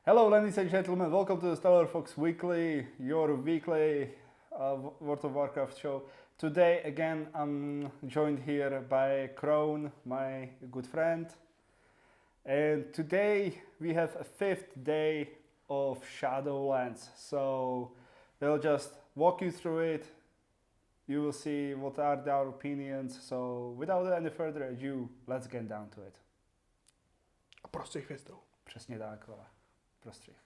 Hello, ladies and gentlemen. Welcome to the TheStellarFox Weekly, your weekly World of Warcraft show. Today, again, I'm joined here by Crone, my good friend. And today we have a fifth day of Shadowlands. So we'll just walk you through it. You will see what are our opinions. So without any further ado, let's get down to it. Prostřih hvězdou. Přesně tak, vole. Prostřih.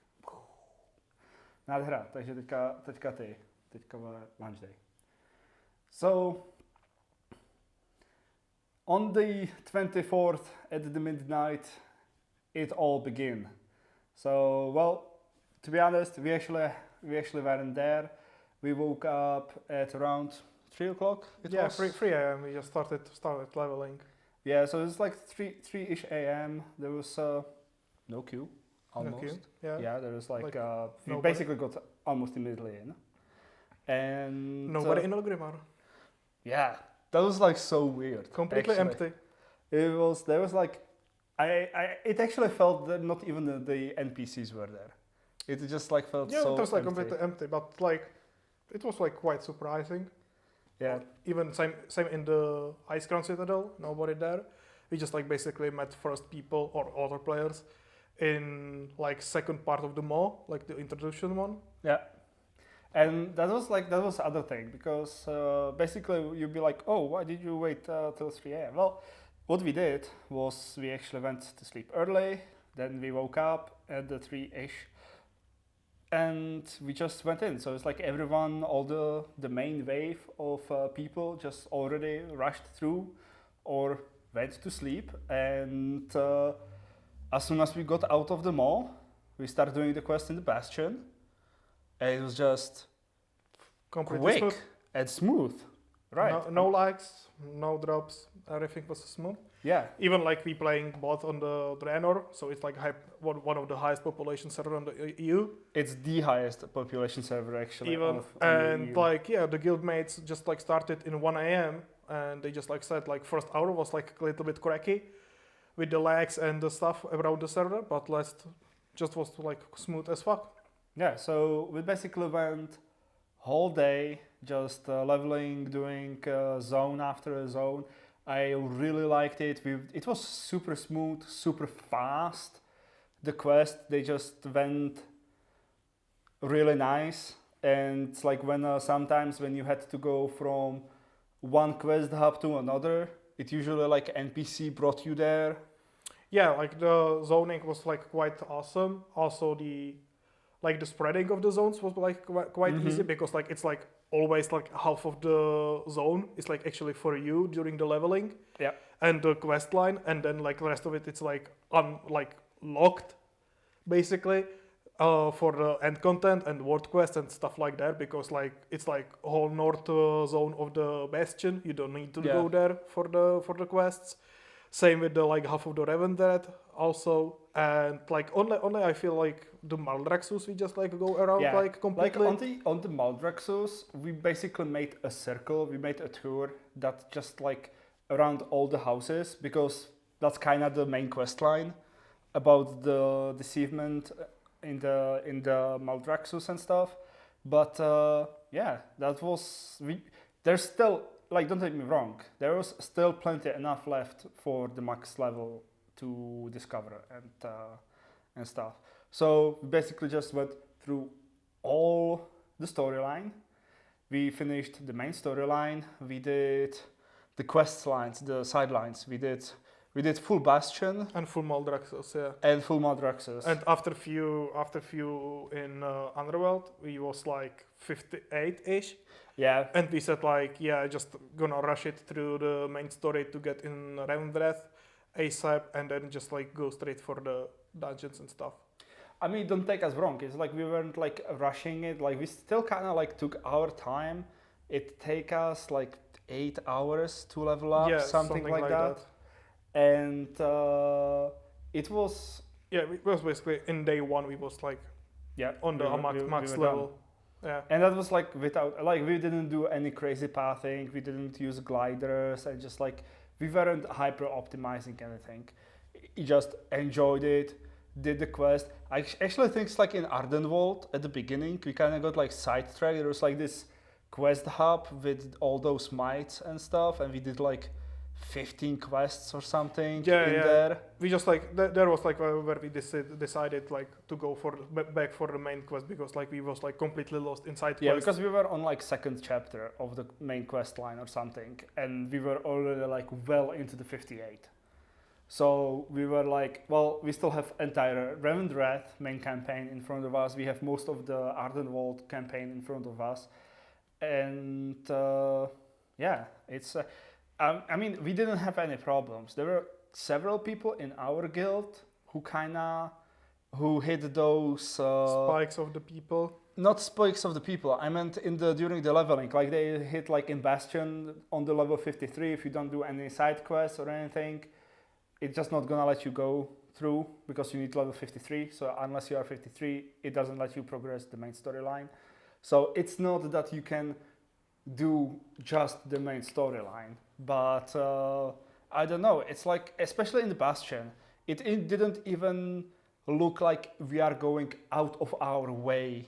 Nádhera, takže teďka ty. Teďka launch day. So, on the 24th at the midnight, it all began. So, well, to be honest, we actually weren't there. We woke up at around 3 o'clock. Yeah, 3 a.m. We just started leveling. Yeah, so it's like 3-ish a.m. There was no queue. Almost. No queue, yeah. Yeah, there was like we nobody. basically got almost immediately in. And Nobody in Olgrimar. yeah, that was like so weird. Completely actually. empty. There was like it actually felt that not even the NPCs were there. It just like felt so It was like empty. completely empty, but like it was like quite surprising. Yeah. Even same in the Ice Crown Citadel, nobody there. We just like basically met first people or other players in like second part of the mall, like the introduction one. Yeah. And that was the other thing, because basically you'd be like, oh, why did you wait till 3 a.m.? Well, what we did was we actually went to sleep early, then we woke up at the 3-ish, and we just went in. So it's like everyone, all the main wave of people just already rushed through or went to sleep, and as soon as we got out of the mall, we started doing the quest in the Bastion. And it was just Completely quick and smooth, right? No lags, no drops. Everything was smooth. Yeah, Even like we playing both on the Draenor, so it's like one of the highest population server on the EU. it's the highest population server actually. Even on the and EU. like the guildmates just like started in 1 a.m. and they just like said like first hour was like a little bit cracky with the lags and the stuff around the server, but last just was like smooth as fuck. Yeah, so we basically went whole day just leveling, doing zone after zone. I really liked it. It was super smooth, super fast. The quest, they just went really nice. And it's like when sometimes when you had to go from one quest hub to another, it usually like NPC brought you there. Yeah, like the zoning was like quite awesome. Also the spreading of the zones was like quite easy, because like it's like always like half of the zone is like actually for you during the leveling. Yeah. And the quest line, and then like the rest of it it's like locked basically for the end content and world quest and stuff like that, because like it's like whole north zone of the Bastion. You don't need to go there for the quests. Same with the like half of the Revendred also, and like only I feel like the Maldraxxus we just like go around like completely. Like on the Maldraxxus, we basically made a circle. We made a tour that just like around all the houses, because that's kind of the main quest line about the deceivement in the Maldraxxus and stuff. But yeah, that was there's still, like, don't take me wrong, there was still plenty enough left for the max level to discover and stuff. So we basically just went through all the storyline. We finished the main storyline. We did the quest lines, the sidelines. We did full Bastion And full Maldraxxus, yeah. and full Maldraxxus. And after few in Underworld, we was like 58-ish. Yeah. And we said like, yeah, just gonna rush it through the main story to get in Revendred ASAP, and then just like go straight for the dungeons and stuff. I mean, don't take us wrong. It's like we weren't like rushing it. Like we still kind of like took our time. It take us like 8 hours to level up, Yeah, something like that. And it was it was basically in day one we was like on the max level. done. Yeah. And that was like without, like, we didn't do any crazy pathing. We didn't use gliders, and just like we weren't hyper optimizing anything. We just enjoyed it. did the quest. I actually think it's like in Ardenwald at the beginning, we kind of got like sidetracked. There was like this quest hub with all those mites and stuff, and we did like 15 quests or something there. We just like there was like where we decided like to go for back for the main quest because like we was like completely lost inside Yeah, quest. because we were on like second chapter of the main quest line or something, and we were already like well into the 58. So we were like, well, we still have entire Revendreth main campaign in front of us. We have most of the Ardenwald campaign in front of us, and yeah, it's. I mean, we didn't have any problems. There were several people in our guild who hit those spikes of the people. Not spikes of the people. I meant during the leveling, like they hit like in Bastion on the level 53. If you don't do any side quests or anything, it's just not gonna let you go through because you need level 53. So unless you are 53, it doesn't let you progress the main storyline. So it's not that you can do just the main storyline, but I don't know. It's like, especially in the Bastion, it didn't even look like we are going out of our way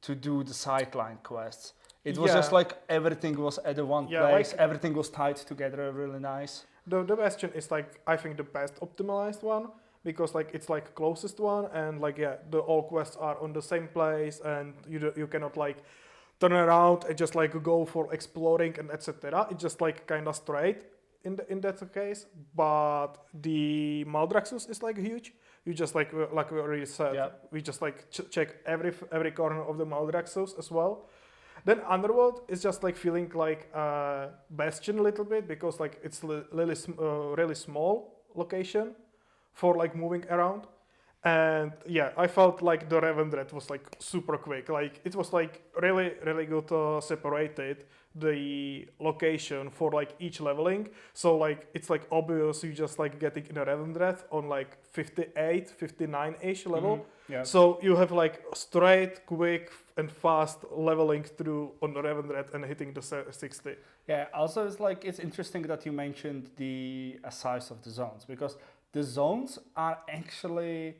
to do the sideline quests. It was just like everything was at the one place, like, everything was tied together really nice. The Bastion is like, I think, the best optimized one because like it's like closest one, and like the all quests are on the same place, and you cannot like turn around and just like go for exploring and etc. It's just like kind of straight in that case. But the Maldraxxus is like huge. You just like we already said, we just like check every corner of the Maldraxxus as well. Then Underworld is just like feeling like Bastion a little bit because like it's really small location for like moving around. And yeah, I felt like the Revendreth was like super quick. Like it was like really good separated the location for like each leveling. So like it's like obvious you just like getting in a Revendreth on like 58, 59-ish level. Mm-hmm. Yeah. So you have like straight, quick and fast leveling through on the Revendreth and hitting the 60. Yeah, also it's interesting that you mentioned the size of the zones, because the zones are actually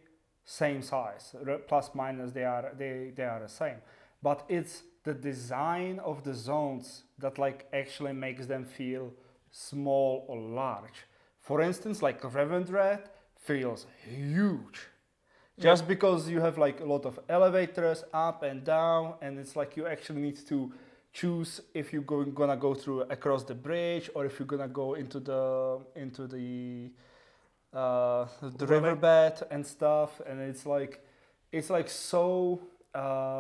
same size, plus minus they are the same, but it's the design of the zones that like actually makes them feel small or large. For instance, like Revendreth feels huge, just because you have like a lot of elevators up and down, and it's like you actually need to choose if you're gonna go through across the bridge or if you're gonna go into the riverbed and stuff, and it's like so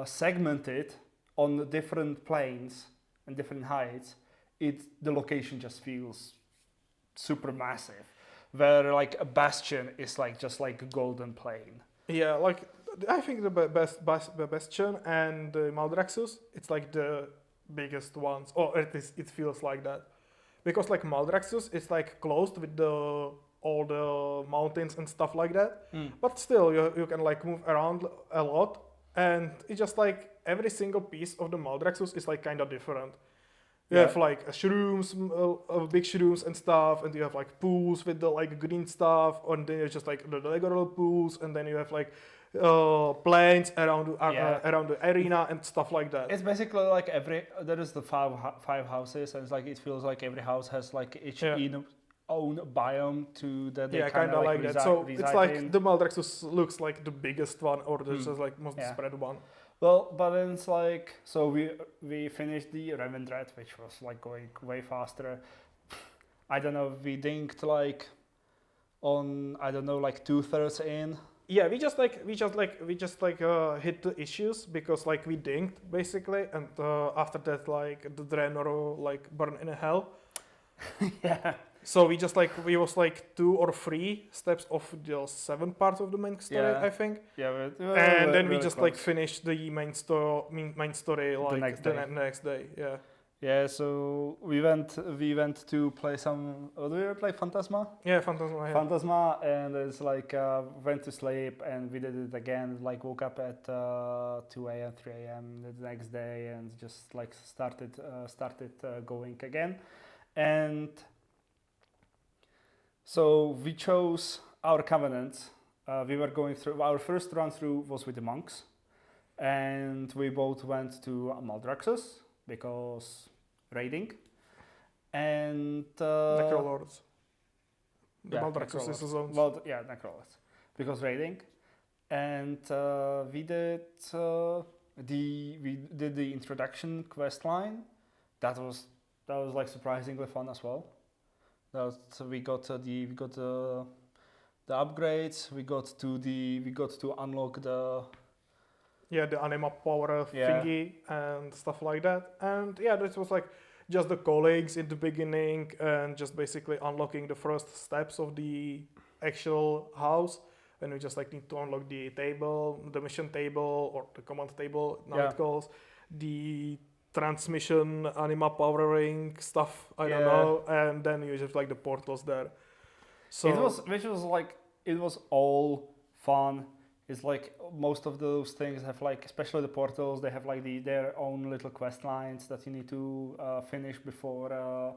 segmented on different planes and different heights. The location just feels super massive, where like a Bastion is like just like a golden plain. Yeah, like I think the Bastion and the Maldraxxus, it's like the biggest ones, or it feels like that, because like Maldraxxus is like closed with all the mountains and stuff like that, but still you can like move around a lot, and it's just like every single piece of the Maldraxxus is like kind of different. You have like shrooms, big shrooms and stuff, and you have like pools with the like green stuff, and then it's just like the regular pools, and then you have like planes around the arena and stuff like that. It's basically like there is the five houses, and it's like it feels like every house has like its own biome to that they kind of like that. So it's like in. the Maldraxxus looks like the biggest one, or just like most spread one. Well, but then it's like, so we finished the Revendreth, which was like going way faster. I don't know, we dinked like on, I don't know, like 2/3 in. Yeah, we just hit the issues because like we dinked basically, and after that like the Draenor like burn in hell. Yeah. So we was like 2 or 3 steps off the 7 parts of the main story, I think. Yeah, and then we just close. Like finished the main story like the next day. Yeah. Yeah, so we went to play some. What did we play? Phantasma. Yeah, Phantasma. Yeah. Phantasma, and it's like went to sleep, and we did it again. Like woke up at 2 a.m., 3 a.m. the next day, and just like started going again, and so we chose our covenants we were going through. Our first run through was with the monks, and we both went to Maldraxxus because raiding, and Necrolords. The yeah, Maldraxxus is Necrolords. the zones. Well, yeah, Necrolords, because raiding, and we did the introduction quest line. That was like surprisingly fun as well. We got the upgrades. We got to unlock the The anima power Yeah. thingy and stuff like that. And yeah, this was like just the colleagues in the beginning and just basically unlocking the first steps of the actual house. And we just like need to unlock the table, the mission table or the command table, now Yeah. it calls, the transmission anima powering stuff, I don't Yeah. know, and then you just like the portals there. So it was all fun. It's like most of those things have like, especially the portals, they have like their own little quest lines that you need to finish before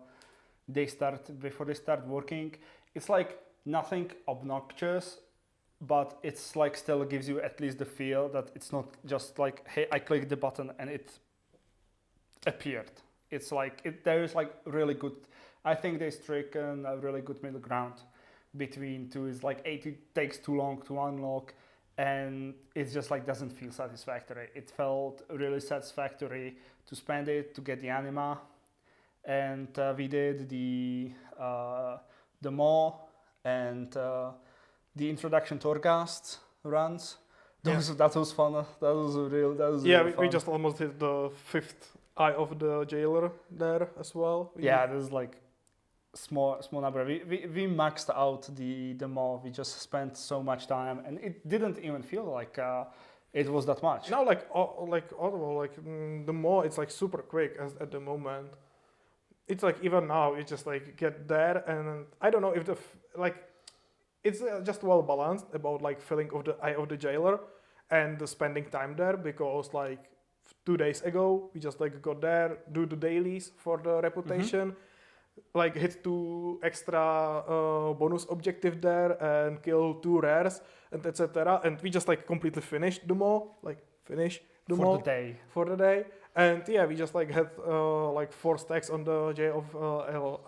they start working. It's like nothing obnoxious, but it's like still gives you at least the feel that it's not just like, hey, I clicked the button and it appeared. It's like there is like really good. I think they stricken a really good middle ground between two. Is like it takes too long to unlock, and it just like doesn't feel satisfactory. It felt really satisfactory to spend it to get the anima, and we did the maw and the introduction to Torghast runs. That was fun. That was really we fun. just almost hit the 5th eye of the jailer there as well. There's like small number. We maxed out the maw. We just spent so much time, and it didn't even feel like it was that much. Now, the more it's like super quick at the moment. It's like even now you just like get there, and I don't know if it's just well balanced about like filling of the eye of the jailer and the spending time there, because like 2 days ago we just like got there, do the dailies for the reputation, like hit 2 extra bonus objective there and kill 2 rares and etc. And we just like completely finished the maw, for the day. And yeah, we just like had like 4 stacks on the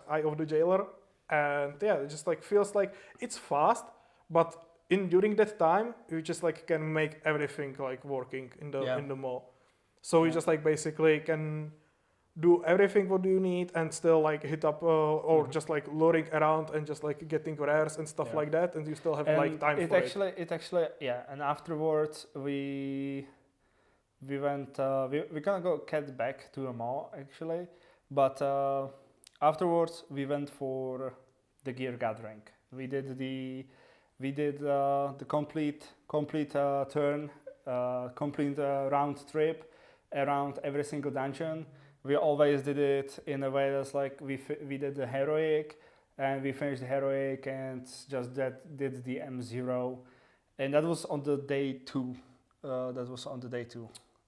eye of the jailer, and yeah, it just like feels like it's fast, but during that time you just like can make everything like working in the maw. So you just like basically can do everything what you need and still like hit up or just like luring around and just like getting rares and stuff like that, and you still have like time for it. It actually and afterwards we went we're gonna go get back to a mall actually, but afterwards we went for the gear gathering. We did the complete turn, complete round trip around every single dungeon. We always did it in a way that's like we did the heroic, and we finished the heroic and just did the M0, and that was on the day 2.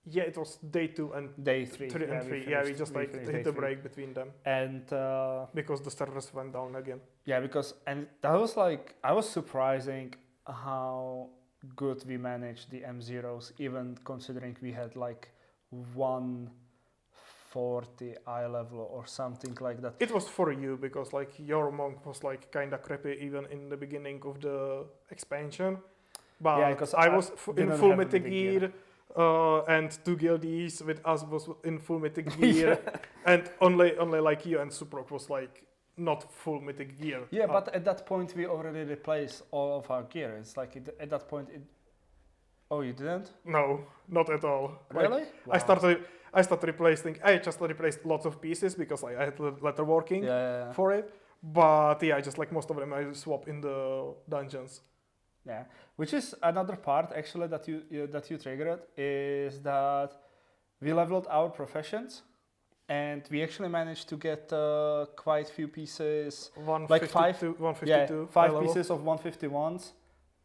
Yeah, it was day 2 and day 3. 3 and 3. We just like hit the break between them. And because the servers went down again. Yeah, and that was like, I was surprising how good we managed the M0s, even considering we had like 140 eye level or something like that. It was for you because like your monk was like kind of crappy even in the beginning of the expansion. But yeah, because I was in full mythic gear. And 2 guildies with us was in full mythic gear, and only like you and Suprok was like not full mythic gear. Yeah, but at that point we already replaced all of our gear. It's like at that point. Oh, you didn't? No, not at all. Really? Like, wow. I started replacing. I just replaced lots of pieces because like, I had letterworking for it. But yeah, just like most of them, I swap in the dungeons. Yeah, which is another part actually that you triggered, is that we leveled our professions, and we actually managed to get quite few pieces, like 152. Yeah, 5 pieces of 151s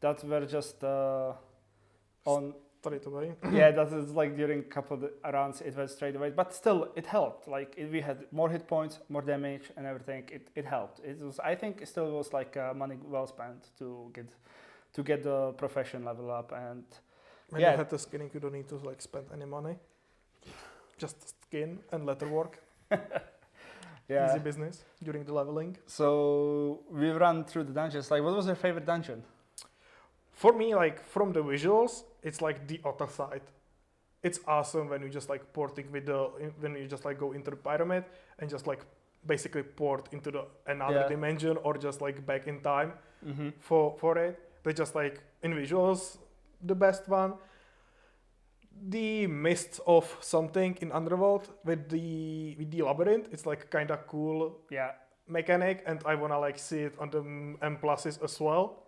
that were just on straight away. Yeah, that is like during a couple of rounds it was straight away, but still it helped. Like we had more hit points, more damage, and everything. It helped. It was, I think, it still was like money well spent to to get the profession level up. And When Yeah. you had the skinning, you don't need to like spend any money. Just skin and letterwork. Easy business during the leveling. So we run through the dungeons. Like, what was your favorite dungeon? For me, like from the visuals, it's like the other side. It's awesome when you just like porting with when you just like go into the pyramid and just like basically port into the another dimension or just like back in time for it. They just like in visuals the best one. The mist of something in Underworld with the labyrinth, it's like kind of cool mechanic, and I wanna like see it on the M pluses as well.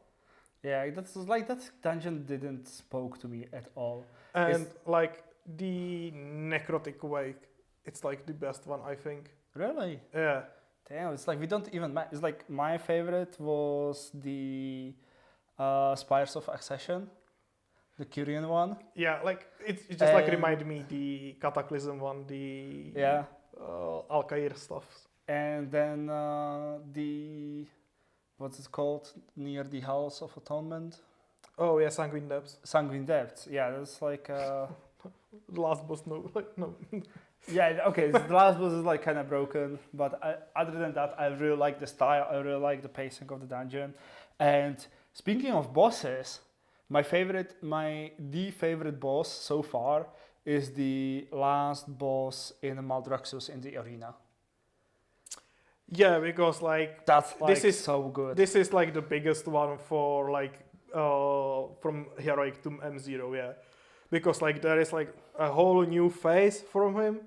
Yeah, that's like that dungeon didn't spoke to me at all. And like the necrotic wake, it's like the best one, I think. Really? Yeah. Damn, it's like we don't even match. It's like my favorite was the Spires of Accession, the Kyrian one. Yeah, like it just like reminded me the Cataclysm one, the Alcair stuff. And then the what's it called near the Halls of Atonement? Oh yeah, Sanguine Depths. Sanguine Depths. Yeah, that's like the last boss. No, like no. Yeah, okay. So the last boss is like kind of broken, but other than that, I really like the style. I really like the pacing of the dungeon. And speaking of bosses, the favorite boss so far is the last boss in Maldraxxus in the arena. Yeah, because like That's like this is so good. This is like the biggest one for like from Heroic to M0, yeah. Because like there is like a whole new phase from him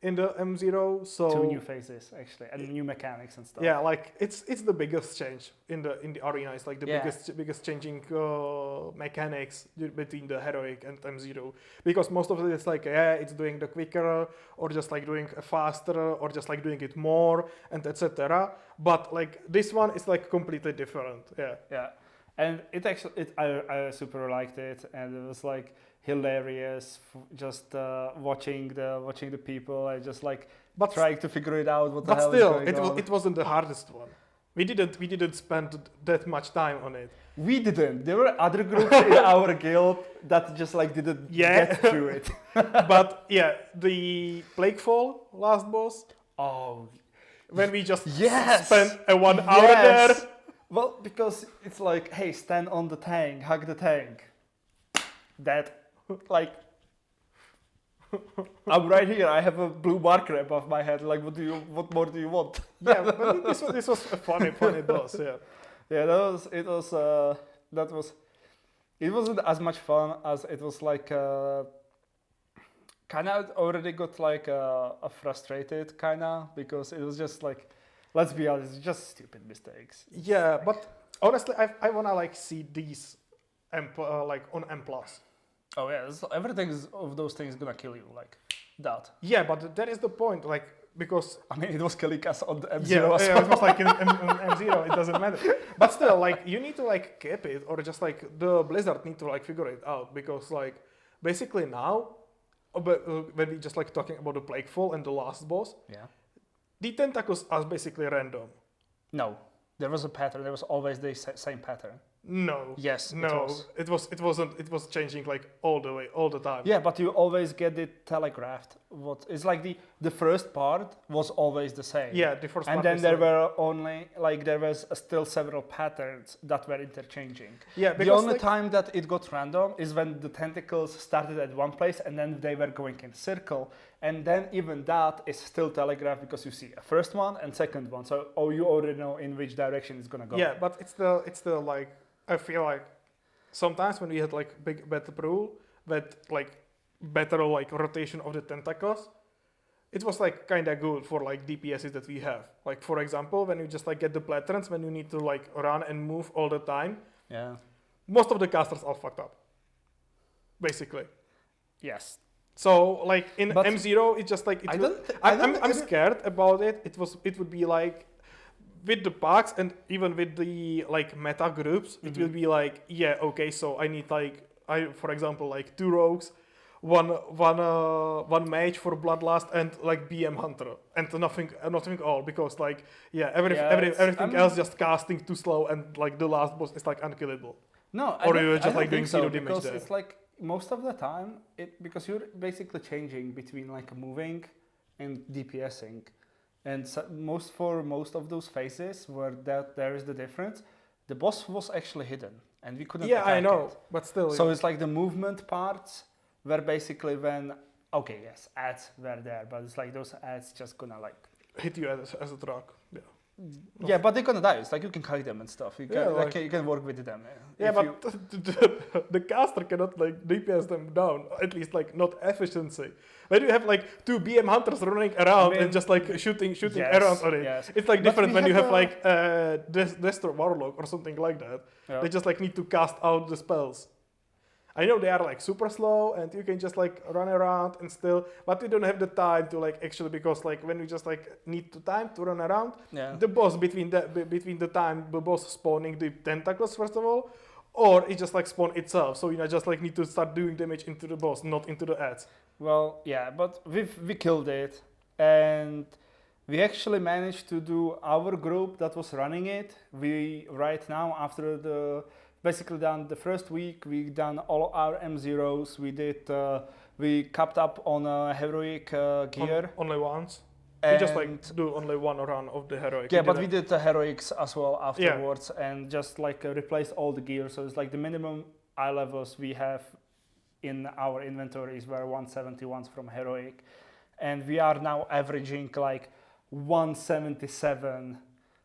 in the M0, so 2 new phases actually, and new mechanics and stuff. yeah, like it's the biggest change in the arena. It's like the biggest changing mechanics between the Heroic and M0, because most of it is like it's doing the quicker or just like doing faster or just like doing it more and etc. But like this one is like completely different. Yeah. And I super liked it, and it was like hilarious just watching the people. I just like trying to figure it out what the hell is going on. But still, it wasn't the hardest one. We didn't spend that much time on it. We didn't. There were other groups in our guild that just like didn't get through it. But yeah, the Plaguefall last boss. Oh, when we just spent 1 hour there. Well, because it's like, hey, stand on the tank, hug the tank. That, like, I'm right here. I have a blue marker above my head. Like, what more do you want? Yeah, but this was a funny boss. Yeah. Yeah, it wasn't as much fun as it was like. Kind of already got like a frustrated kind of, because it was just like, let's be honest, it's just stupid mistakes. Yeah, but honestly, I wanna like see these like on M+. Oh yeah, everything of those things is gonna kill you, like that. Yeah, but that is the point, like, because I mean, it was killing us on the M0 as well. It was like in M0, it doesn't matter. But still, like, you need to like keep it, or just like the Blizzard need to like figure it out, because like basically now, when we just like talking about the Plaguefall and the last boss, the tentacles are basically random. No, there was a pattern. There was always the same pattern. No. Yes. No. It wasn't. It was changing like all the time. Yeah, but you always get it telegraphed. It's like the first part was always the same. Yeah, the first. And part then was there were only like there was still several patterns that were interchanging. Yeah. The only time that it got random is when the tentacles started at one place and then they were going in a circle. And then even that is still telegraphed, because you see a first one and second one. So you already know in which direction it's gonna go. Yeah, but it's the like, I feel like sometimes when we had like better rule with like better like rotation of the tentacles, it was like kind of good for like DPSs that we have. Like for example, when you just like get the patterns when you need to like run and move all the time. Yeah. Most of the casters are fucked up. Basically. Yes. So like in M0, it's just like I'm scared about it. It would be like with the packs and even with the like meta groups, it will be like, yeah, okay, so I need like for example like 2 rogues, one mage for Bloodlust and like BM Hunter, and nothing all, because like everything else just casting too slow, and like the last boss is like unkillable. No, Or you're just I don't like doing think so, zero damage because there? it's like most of the time because there. it's like most of the time because you're basically changing between like moving and DPSing, and so most of those phases where that there is the difference, the boss was actually hidden and we couldn't Yeah, I attack know, it. but still. So it's like the movement parts were basically when ads were there, but it's like those ads just gonna like hit you as a truck. Yeah. yeah, but they're gonna die. It's like you can kite them and stuff. You can Yeah, like- you can work with them. Yeah, If but you- the caster cannot like DPS them down. At least like not efficiency. When you have like two BM hunters running around and just like shooting Yes, arrows on it, yes. it's like But different we when you had have like Destro Warlock or something like that. Yeah. They just like need to cast out the spells. I know they are like super slow and you can just like run around and still, but you don't have the time to like actually, because like when you just like need the time to run around, Yeah. the boss between the time the boss spawning the tentacles first of all, or it just like spawn itself. So just like need to start doing damage into the boss, not into the ads. Well, yeah, but we killed it, and we actually managed to do our group that was running it. We right now after the basically done the first week, we done all our M0s. We did we capped up on heroic gear. Only once. We And just like do only one run of the heroic. yeah, but we did the heroics as well Yeah. afterwards, and just like replaced all the gear. So it's like the minimum eye levels we have in our inventories were 171 from heroic, and we are now averaging like 177.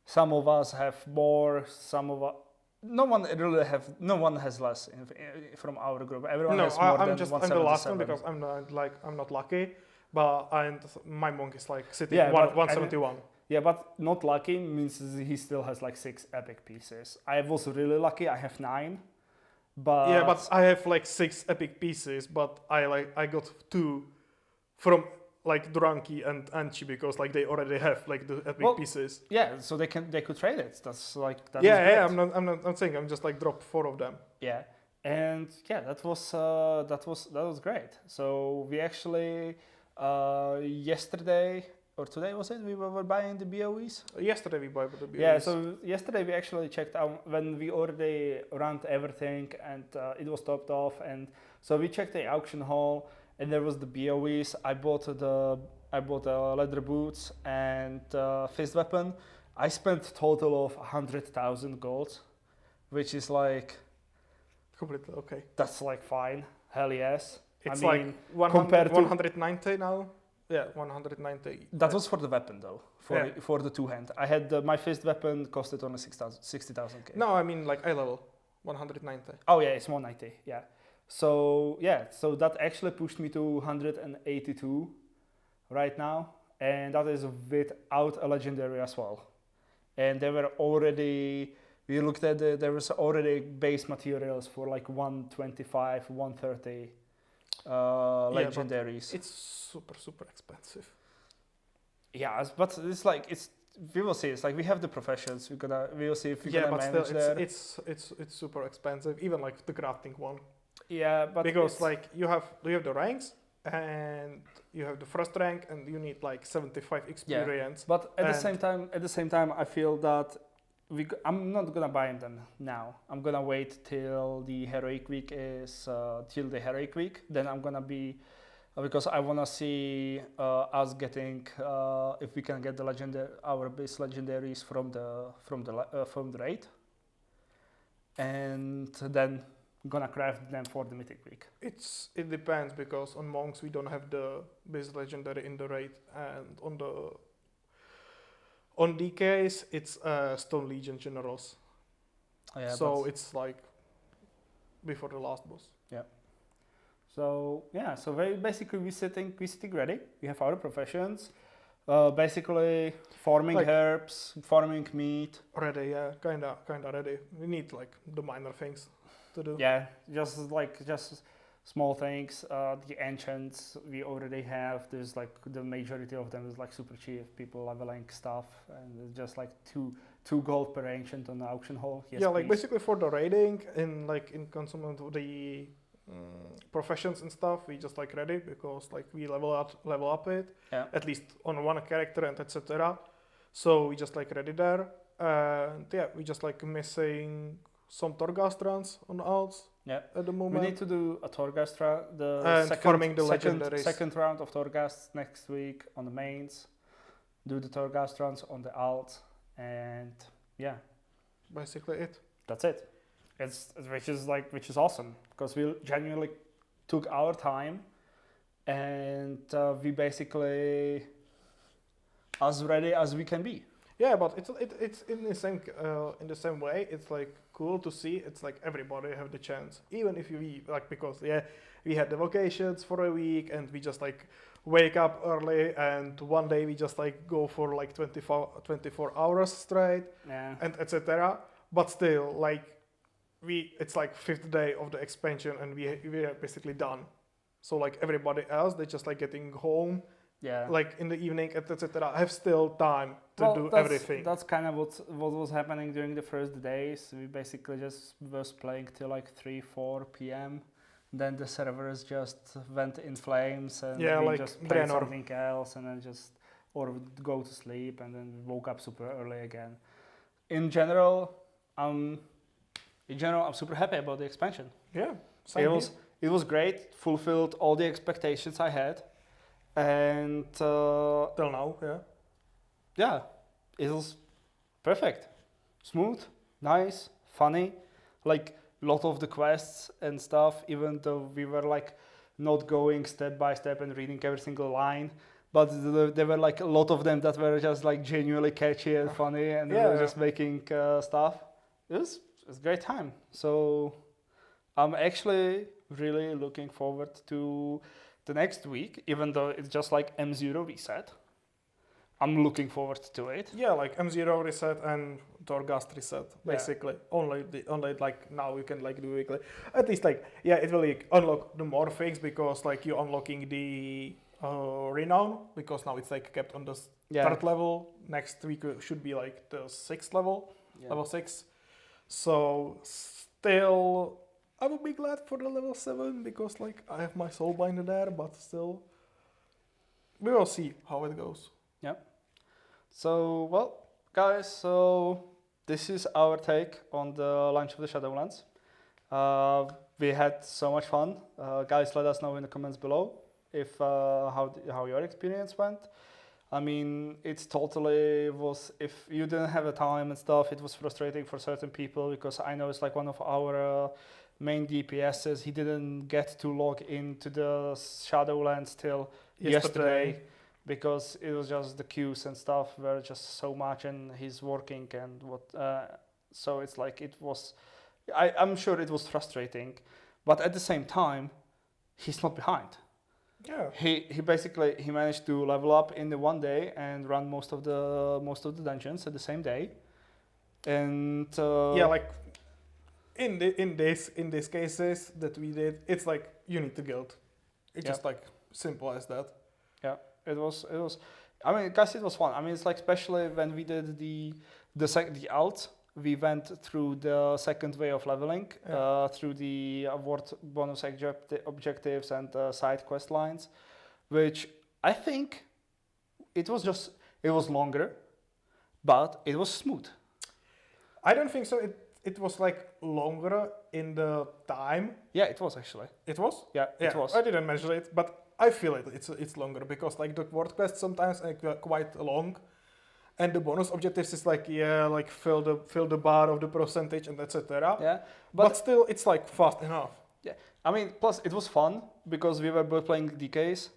Some of us have more, some of us. No one has less from our group. Everyone has more I'm than just 177. I'm the last one because I'm not lucky, but my monk is like sitting Yeah, but 171. Yeah, but not lucky means he still has like 6 epic pieces. I was really lucky. I have 9, but Yeah, but I have like 6 epic pieces, but I got 2 from like Duranki and Anchi because like they already have like the epic pieces. yeah, so they could trade it. That's like that. Yeah, I'm saying I'm just like dropped 4 of them. Yeah, and yeah, that was great. So we actually yesterday or today was it? We were buying the BOEs. Yesterday we bought the BOEs. Yeah, so yesterday we actually checked out when we already ran everything and it was topped off, and so we checked the auction hall and there was the BOEs. I bought leather boots and fist weapon. I spent total of 100,000 gold, which is like Completely okay. that's like fine. Hell yes. It's I mean, like 100, compared to 190 now. Yeah, 190. that was for the weapon though. For the 2-hand, I had my fist weapon costed only 60,000 K. No, I mean like eye level, 190. Oh yeah, it's 190. Yeah. So yeah, so that actually pushed me to 182 right now, and that is without a legendary as well. And there were already we looked at there was already base materials for like 125, 130 legendaries. It's super expensive. Yeah, but it's like we will see. It's like we have the professions. We will see if we can manage still, there. it's super expensive. Even like the crafting one. Yeah, but because like you have the ranks and you have the first rank and you need like 75 experience. Yeah, but at the same time, I feel that I'm not gonna buy them now. I'm gonna wait till the heroic week is Then I'm gonna be because I wanna see us getting if we can get our base legendaries from the raid, and then gonna craft them for the mythic week. It depends because on monks we don't have the base legendary in the raid, and on DKs it's Stone Legion generals. Yeah, so it's like before the last boss. Yeah. So yeah, so basically we sitting ready. We have our professions. Basically farming like, herbs, farming meat. Ready, yeah, kinda ready. We need like the minor things to do. Yeah, just small things. The ancients we already have. There's like the majority of them is like super cheap. People leveling stuff, and it's just like two gold per ancient on the auction hall. Yes, yeah, like please. basically for the raiding in consummate of the professions and stuff, we just like ready because like we level up it at least on one character and etc. So we just like ready there, and yeah, we just like missing some Torghast runs on alts Yeah. at the We moment. need to do a Torghast round, the And farming the legendaries. second round of Torghast next week on the mains. Do the Torghast runs on the alt, and yeah, Basically it. that's it. Which is awesome because we genuinely took our time, and we basically as ready as we can be. Yeah, but it's in the same way. It's like cool to see. It's like everybody have the chance, even if we like, because we had the vacations for a week and we just like wake up early and one day we just like go for like 24 hours straight Yeah. and etc. But still, like it's like fifth day of the expansion and we are basically done. So like everybody else, they just like getting home Yeah. like in the evening, etc. I have still time to Well, do that's- everything. That's kind of what was happening during the first days. We basically just was playing till like 3-4 p.m. Then the servers just went in flames, and Yeah, we like just played Draenor. something else, and then just or would go to sleep, and then woke up super early again. In general, I'm super happy about the expansion. Yeah, It was great, fulfilled all the expectations I had, and till now, yeah. yeah, it was perfect, smooth, nice, funny, like lot of the quests and stuff. Even though we were like not going step by step and reading every single line, but there were like a lot of them that were just like genuinely catchy and funny, and they were just making stuff. It was a great time. So I'm actually really looking forward to the next week, even though it's just like M0 reset. I'm looking forward to it. Yeah, like M0 reset and Torghast reset, basically. Only like now you can like do weekly. At least like it will like, unlock the more things because like you're unlocking the renown because now it's like kept on the third level. Next week should be like the sixth level, level 6. So still, I would be glad for the level 7 because like I have my soulbinder there, but still, we will see how it goes. So, well, guys, so this is our take on the launch of the Shadowlands. We had so much fun. Guys, let us know in the comments below if how your experience went. I mean, it's totally was, if you didn't have the time and stuff, it was frustrating for certain people because I know it's like one of our main DPSs. He didn't get to log into the Shadowlands till yesterday. Because it was just the queues and stuff were just so much, and he's working and so it's like it was. I'm sure it was frustrating, but at the same time, he's not behind. Yeah. He basically he managed to level up in the one day and run most of the dungeons at the same day, and like in these cases that we did, it's like you need to guild. It's just like simple as that. Yeah. It was. I mean, guys, it was fun. I mean, it's like especially when we did the alt, we went through the second way of leveling through the award bonus objectives and side quest lines, which I think it was longer, but it was smooth. I don't think so. It was like longer in the time. Yeah, it was actually. It was. Yeah, it was. I didn't measure it, but I feel it's longer because like the world quests sometimes are quite long, and the bonus objectives is like like fill the bar of the percentage and etc. Yeah, but still it's like fast enough. Yeah, I mean, plus it was fun because we were both playing DKs,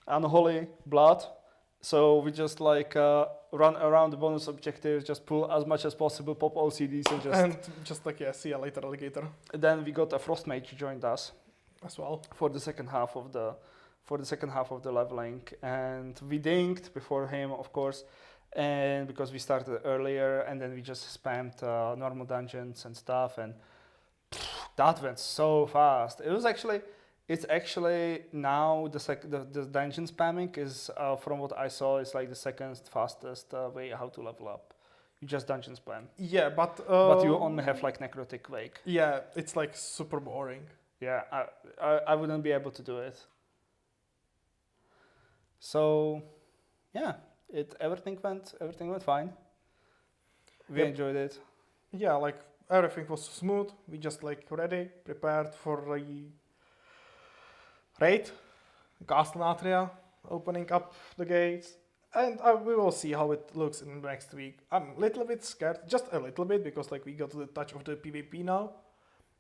Unholy Blood, so we just like run around the bonus objectives, just pull as much as possible, pop OCDs and just like see you later, alligator. Then we got a frost mage joined us as well for the second half of the leveling, and we dinked before him, of course, and because we started earlier, and then we just spammed normal dungeons and stuff, and that went so fast. It's actually now the dungeon spamming is from what I saw is like the second fastest way how to level up. You just dungeon spam. Yeah, but you only have like necrotic wake. Yeah, it's like super boring. Yeah, I wouldn't be able to do it. So, yeah, everything went fine. We enjoyed it. Yeah, like everything was smooth. We just like ready, prepared for a raid. Castle Natria opening up the gates, and we will see how it looks in the next week. I'm a little bit scared, just a little bit, because like we got the touch of the PvP now,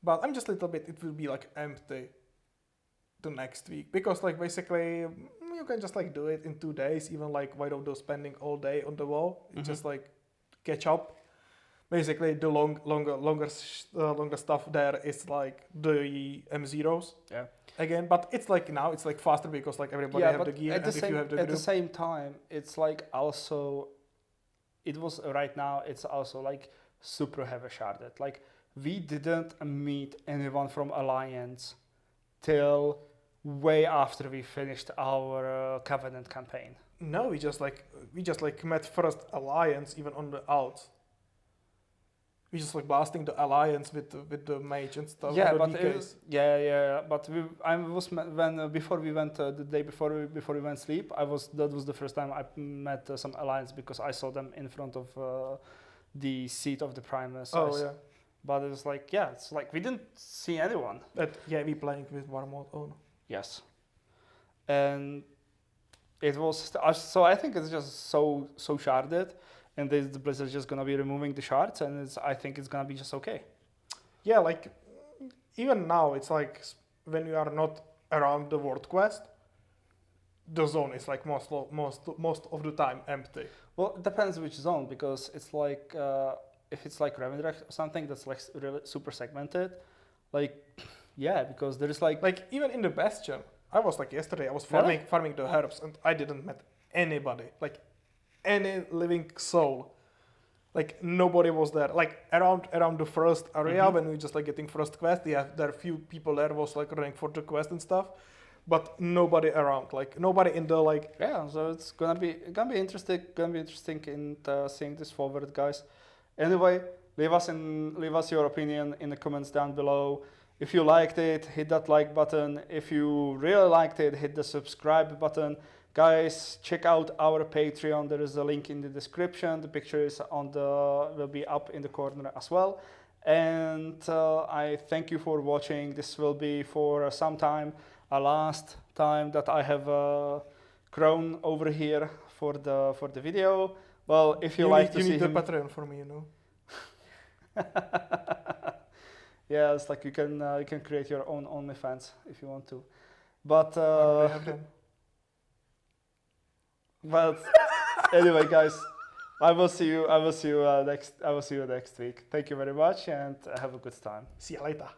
but I'm just a little bit. It will be like empty the next week, because like basically you can just like do it in 2 days, even like without spending all day on the wall. It's just like catch up. Basically, the longer stuff there is like the M0s. Yeah. Again, but it's like now it's like faster because like everybody have the gear, and if you have the at the group. same time, it's like also, it was right now. It's also like super heavy sharded. Like we didn't meet anyone from Alliance till way after we finished our Covenant campaign. No, we just like met first Alliance even on the outs. We just like blasting the Alliance with the mage and stuff. Yeah, the but DKs. but before we went the day before we went sleep. That was the first time I met some Alliance, because I saw them in front of the seat of the Primus. Oh yeah. But it was like, yeah, it's like we didn't see anyone. We playing with war mode. Oh no. Yes, and it was so. I think it's just so sharded, and the Blizzard is just gonna be removing the shards, and I think it's gonna be just okay. Yeah, like even now it's like when you are not around the world quest, the zone is like most of the time empty. Well, it depends which zone, because it's like if it's like Revendreth or something that's like really super segmented, like yeah, because there is like even in the Bastion, I was like yesterday, I was Really? farming the herbs, and I didn't met anybody, like any living soul. Like nobody was there. Like around the first area when we just like getting first quest, yeah, there are few people there was like running for the quest and stuff, but nobody around. Like nobody in the like. yeah. So it's gonna be interesting. Gonna be interesting in seeing this forward, guys. Anyway, leave us your opinion in the comments down below. If you liked it, hit that like button. If you really liked it, hit the subscribe button. Guys, check out our Patreon. There is a link in the description. The picture is will be up in the corner as well. And I thank you for watching. This will be for some time, a last time that I have crown over here for the video. Well, if you like to see the him, Patreon for me, you know. yeah, it's like you can create your own OnlyFans if you want to, but I have them. but anyway, guys, I will see you next week. Thank you very much, and have a good time. See you later.